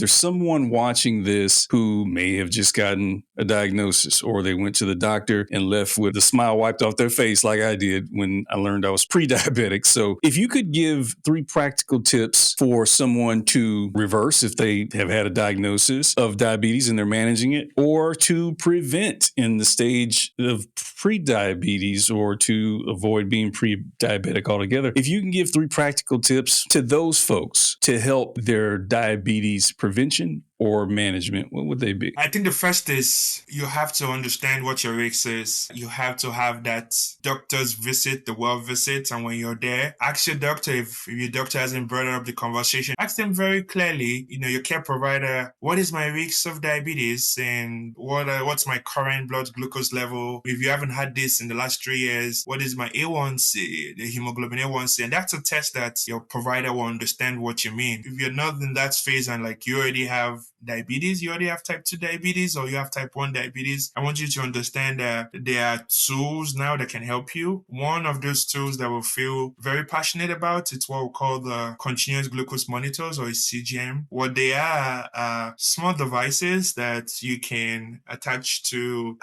there's someone watching this who may have just gotten a diagnosis, or they went to the doctor and left with a smile wiped off their face like I did when I learned I was pre-diabetic. So if you could give 3 practical tips for someone to reverse if they have had a diagnosis of diabetes and they're managing it, or to prevent in the stage of pre-diabetes, or to avoid being pre-diabetic altogether. If you can give 3 practical tips to those folks to help their diabetes prevention or management, what would they be? I think the first is you have to understand what your risk is. You have to have that doctor's visit, the well visit. And when you're there, ask your doctor if your doctor hasn't brought up the conversation. Ask them very clearly, your care provider, what is my risk of diabetes and what's my current blood glucose level? If you haven't had this in the last 3 years, what is my A1C, the hemoglobin A1C? And that's a test that your provider will understand what you mean. If you're not in that phase and like you already have diabetes, you already have type 2 diabetes, or you have type 1 diabetes, I want you to understand that there are tools now that can help you. One of those tools that we'll feel very passionate about, it's what we call the continuous glucose monitors, or CGM. What they are small devices that you can attach to.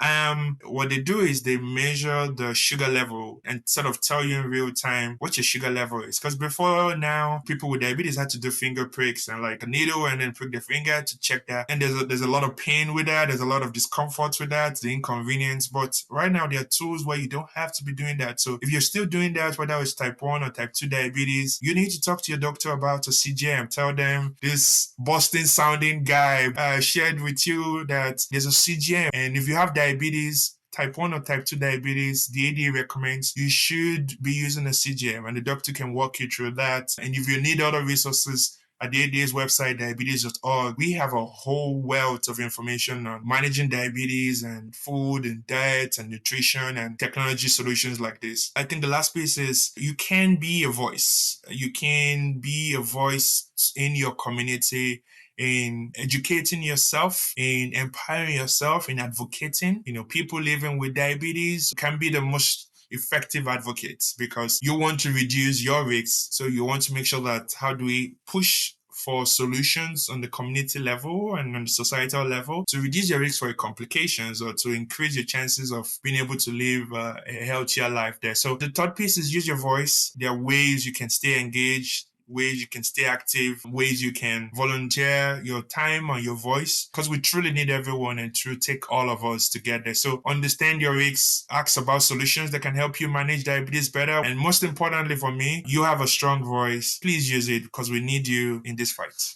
What they do is they measure the sugar level and sort of tell you in real time what your sugar level is. Because before now, people with diabetes had to do finger pricks and like a needle and then prick their finger to check that. And there's a lot of pain with that. There's a lot of discomfort with that, the inconvenience. But right now, there are tools where you don't have to be doing that. So if you're still doing that, whether it's type 1 or type 2 diabetes, you need to talk to your doctor about a CGM. Tell them this Boston sounding guy shared with you that there's a CGM. And if you have diabetes, type 1 or type 2 diabetes, the ADA recommends you should be using a CGM, and the doctor can walk you through that. And if you need other resources, at the ADA's website, diabetes.org, we have a whole wealth of information on managing diabetes and food and diet and nutrition and technology solutions like this. I think the last piece is you can be a voice. You can be a voice in your community, in educating yourself, in empowering yourself, in advocating. People living with diabetes can be the most effective advocates because you want to reduce your risks. So you want to make sure that how do we push for solutions on the community level and on the societal level to reduce your risk for complications or to increase your chances of being able to live a healthier life there. So the third piece is use your voice. There are ways you can stay engaged, ways you can stay active, ways you can volunteer your time and your voice, because we truly need everyone and to take all of us together. So understand your risks, ask about solutions that can help you manage diabetes better. And most importantly for me, you have a strong voice. Please use it because we need you in this fight.